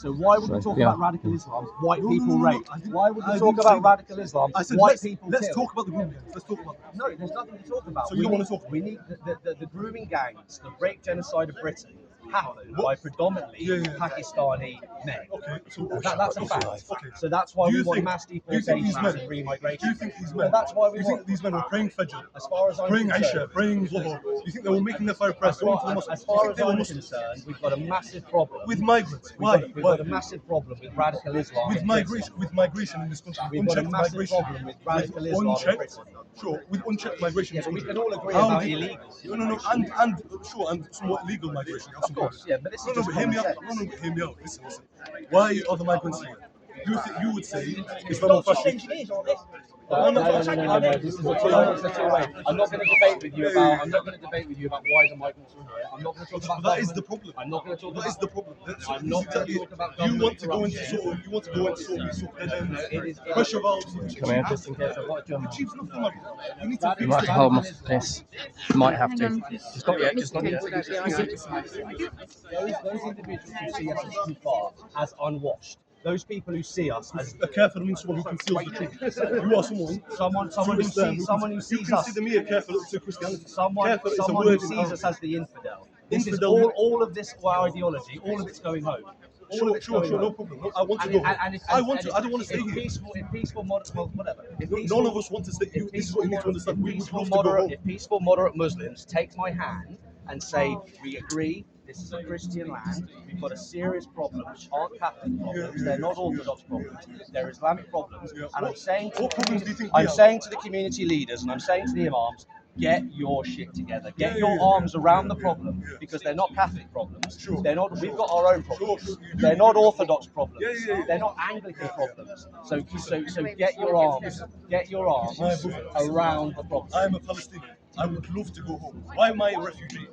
So why would we talk about radical Islam? White people rape. Why would we talk about radical Islam? I said, white people let's kill? talk about the grooming gangs. Let's talk about that. No, there's nothing to talk about. So you don't want to talk about We need the grooming gangs, the rape genocide of Britain happened by predominantly Pakistani men. Okay, so That's a fact. Okay. So that's why we want think- mass do you think these deportations men- and re-migration. Do you think these No, men? that's why we Do you want. think these men were praying Fajr, As far as I'm praying concerned, Aisha, praying Zuhur? Do you think they were making their fire press? as Going to the far, mosque? as, Do you far think as they were I'm Muslims? concerned, we've got a massive problem With migrants? We've Why? got, we've Why? got a massive problem with radical Islam. With in migration, in this country, We've got a unchecked massive migration, problem with radical Islam in unchecked, Britain. sure, with unchecked migration. Yeah, in but we this can country. all agree How about did- illegal. No, and somewhat legal migration. Of course, yeah, but this is No, just but hear me common out. sense. No, but hear me out. Listen. Why are the migrants here? You would say Islamophobic. No, this is a two-way. I'm not going to debate with you about. I'm not going to debate with you about why the migrants are here. I'm not going to talk about. That is the problem. I'm not going to talk That about. is the problem. I'm not going to talk about. You want to go into corruption. sort of. You want to go into sort of It is. pressure valves. Can I have this in case I've got a German? Achieves nothing, my brother. You need to You might have to hold my this. Might have to. Just not yet. Just not yet. Those individuals who see us as too far, as unwashed. Those people who see us as A kafir means someone who conceals the truth. You are someone someone who you sees us. consider me a kafir to Christianity. Someone Kafir is a who word in sees Arabic. us as the infidel. This is Infidel. all of this ideology. All of it's going home. Sure, no problem. No, I want to go. I don't want to stay here. If peaceful, moderate, well, whatever. None of us want to stay. This is what you need to understand. We would love to go home. If peaceful, moderate Muslims take my hand and say, we agree, this is a Christian land, we've got a serious problem, which aren't Catholic problems, they're not Orthodox problems, they're Islamic problems, and I'm saying to What problems do you think we I'm have? saying to the community leaders, and I'm saying to the imams, get your shit together. Get your arms around the problem, because they're not Catholic problems. Sure. They're not. We've got our own problems. Sure. They're not Orthodox problems. Yeah. They're not Anglican problems. So get your arms around the problem. I am a Palestinian. I would love to go home. Why am I a refugee?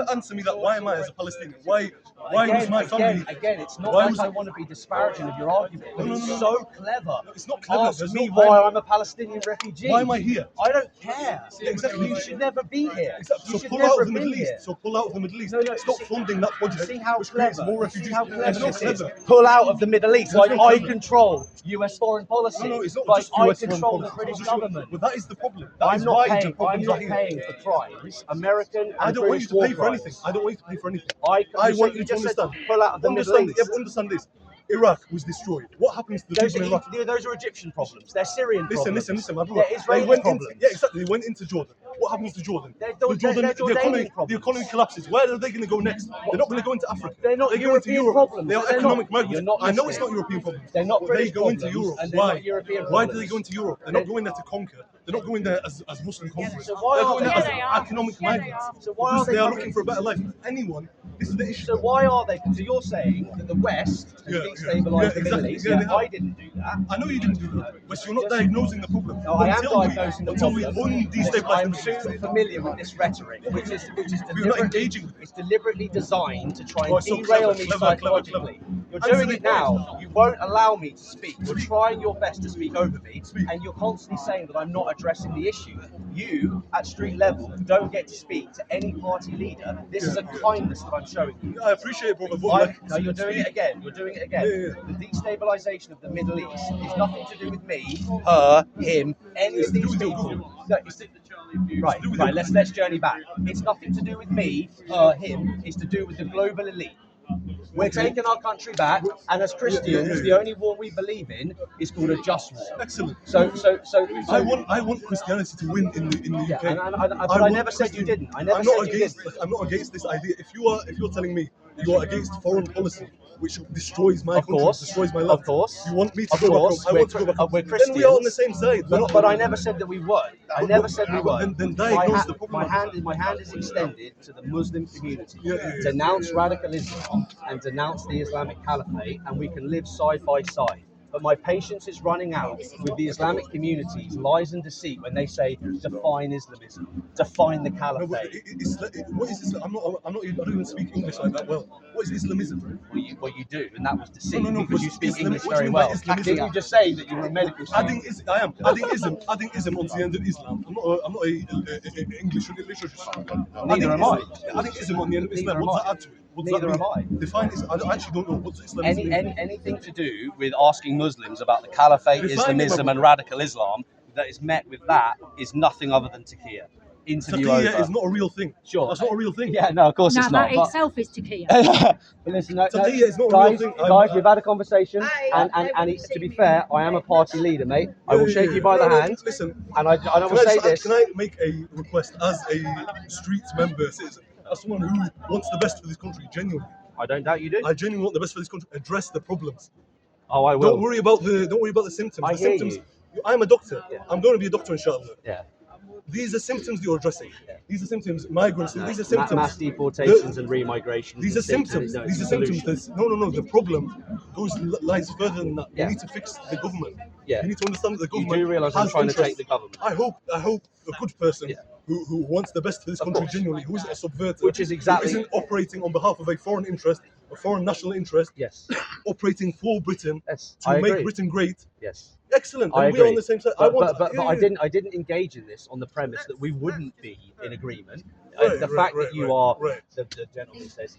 Answer me that. Why am I as a Palestinian? Why was my family? Again, it's not Why like was- I want to be disparaging of your argument, but No. it's so clever. It's not clever. Ask There's me no- why I'm a Palestinian refugee. Why am I here? I don't care. Yeah, exactly. You should never be here. Exactly. You So should pull never out of the be Middle here. East. So pull out of the Middle East. No, Stop funding that project. See how which creates clever. more refugees. See how It's clever not this is. clever. Pull out of the Middle East. Like It's not I clever. control U.S. foreign policy. No, it's not like just I US foreign control the policy. British government. But that is the problem. That I'm is not why the paying. I'm problems not are here. paying for crimes. American and I don't want British you to war pay for crimes. anything. I don't want you to pay for anything. I want you you to just said understand. pull out of the Middle East. Understand this. Iraq was destroyed. What happens to the Those people in Iraq? are Egyptian problems. They're Syrian problems. Listen, my brother. They're Israeli They went problems. Into, yeah, exactly. They went into Jordan. What happens to Jordan? They're the Jordanian problems. the economy collapses. Where are they going to go next? They're not going to go into Africa. They're not They go into European Europe. problems. They are They're economic not- migrants. you're not I know it's listening. not European problems. They're not but British they go into problems, Europe. and they're Why? not European Why do problems. they go into Europe? They're not going there to conquer. They're not going there as Muslim conquerors. So why They're are going they? there as Yeah, they are. economic Yeah, they migrants. are. So why Because are they are coming- looking for a better life. Anyone. This is the issue. So why are they? So you're saying that the West has destabilised the Middle exactly. East? Yeah, they Yeah, have. I didn't do that. I know you didn't do that, but you're not diagnosing the problem. No, I am Until we- diagnosing the until problem. we destabilize I'm the too Middle East. familiar with this rhetoric, which is We're not deliberately, engaging with it. it's deliberately designed to try Oh, and so derail clever, me clever, psychologically. You're Answer doing the it now. You won't allow me to speak. You're trying your best to speak over me, and you're constantly saying that I'm not addressing the issue. You, at street level, don't get to speak to any party leader. This is a kindness that I'm showing you. I appreciate it, brother. But No, you're doing it again. You're doing it again. Yeah. The destabilization of the Middle East is nothing to do with me, her, him, any of these people. No, it's right. Let's journey back. It's nothing to do with me, her, him. It's to do with the global elite. We're taking our country back, and as Christians, the only war we believe in is called a just war. Excellent. So I want Christianity to win in the yeah, UK. but I never said you didn't. I never said you didn't. I'm not against this idea. If you're telling me you are against foreign policy, which destroys my country, destroys my land, Of course. you want me to Of go course. back home. I want to go back home. We're Then we are on the Christians. same side. But I never said that we weren't. I never said we weren't. Then diagnose the problem. My hand is extended to the Muslim community. Yeah. Denounce radical Islam and denounce the Islamic Caliphate, and we can live side by side. But my patience is running out with the Islamic community's lies and deceit when they say define Islamism, define the No, but Caliphate. what is Islam? I don't even speak English like that well. What is Islamism? Well, you do, and that was deceit No, because but you speak Islam- English what do very you mean by well. Islamism? Didn't you just say that you were a medical student? Adding ism onto the end of Islam. I'm not a English literature student. Neither am I. Adding ism on the end of Islam. Neither What does am that I. add to it? What does that Neither mean? am I. Define it. I actually don't know. What's Islamism? Anything to do with asking Muslims about the Caliphate, Define it, Islamism, brother. and radical Islam that is met with that is nothing other than taqiyya. Interview Taqiyya over. is not a real thing. Sure. That's not a real thing. Yeah, no, of course No, it's not. that itself is tequila. But listen, no, Taqiyya is not a guys, real thing. guys, we've had a conversation, and to be fair, I am a party leader, mate. I will shake you by the hand, Listen, and I will say this. Can I make a request as a street member, citizen, as someone who wants the best for this country, genuinely? I don't doubt you do. I genuinely want the best for this country. Address the problems. Oh, I will. Don't worry about the symptoms. I The hear symptoms. you. I'm a doctor. Yeah. I'm going to be a doctor, inshallah. Yeah. These are symptoms you're addressing. Yeah. These are symptoms. Migrants. These are symptoms. Mass deportations and remigration. These are symptoms. No, These it's are a symptoms. solution. No. The problem lies further than that. Yeah. You need to fix the government. Yeah. You need to understand that the You government. do realise I'm has trying to interests. take the government. I hope a good person Yeah. who wants the best for this Of country course. genuinely, who isn't a subverter, Which is exactly- who isn't operating on behalf of a foreign interest, a foreign national interest, Yes. operating for Britain Yes. to I make agree. Britain great. Yes. Excellent. I And we are agree. on the same side. But I didn't engage in this on the premise that we wouldn't be in agreement. Right, The right, fact right, that you right, are, right. the gentleman says,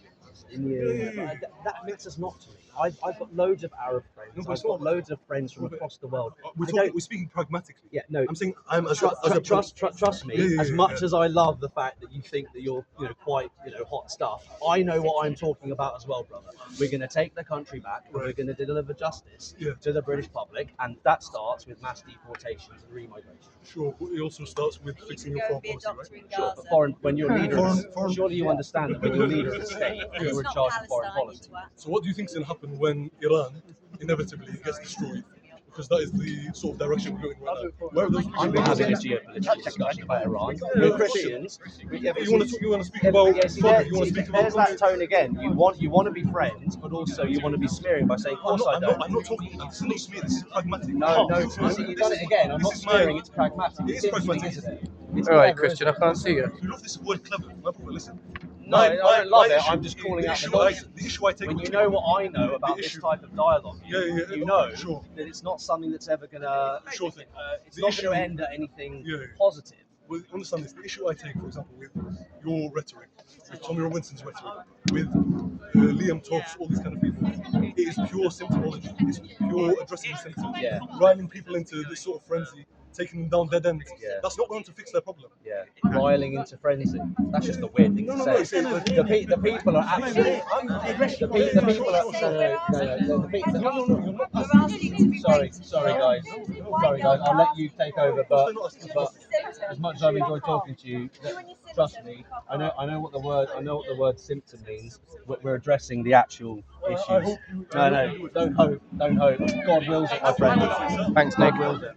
Yeah. that matters not to me. I've got loads of Arab friends. No, but I've it's got not- loads of friends from across the world. We're speaking pragmatically. Yeah, no. I'm saying I'm as Trust me. Yeah, as much as I love the fact that you think that you're, quite, hot stuff. I know what I'm talking about as well, brother. We're going to take the country back, and we're going to deliver justice Yeah. to the British public, and that starts with mass deportations and remigration. Sure, but it also starts with fixing your foreign policy, right? Sure, but when you're a leader, Foreign- surely you understand that when you're a leader of the state, Yeah. you're in charge of foreign policy. So what do you think is going to happen when Iran inevitably gets destroyed? Because that is the sort of direction we're going right now. Where are those? I'm having a geopolitical discussion about Iran. We're Christians. You want to speak about? There's that tone again. You want to be friends, but also you want to be smearing by saying, "Of course I don't." I'm not talking. This is not smear. This is pragmatic. No, you've done it again. I'm not smearing. It's pragmatic. It is pragmatic. Isn't it? It's All right, clever, Christian, I isn't it? can't see you. You love this word clever. My brother, listen. No, I don't love it. issue- I'm just calling out the issue nonsense. The issue I take. When with you know what I know about the this issue- type of dialogue, Yeah, you know sure. that it's not something that's ever gonna. Sure thing. It's The not issue- going to end at anything Yeah. positive. Well, understand this. The issue I take, for example, with your rhetoric, with Tommy Robinson's rhetoric, with Liam Toff's, all these kind of people, it is pure symptomology. It's pure addressing the symptoms, Yeah. riling people into this sort of frenzy, taking them down dead ends. Yeah. That's not going to fix their problem. Yeah, riling into frenzy. That's just a weird thing to say. The people are actually. The people are. Sorry, guys. I'll let you take over. But as much as I've enjoyed talking to you, trust me, I know what the word symptom means. We're addressing the actual issues. No, don't hope. God wills it, my friend. Thanks, Nick. God wills it.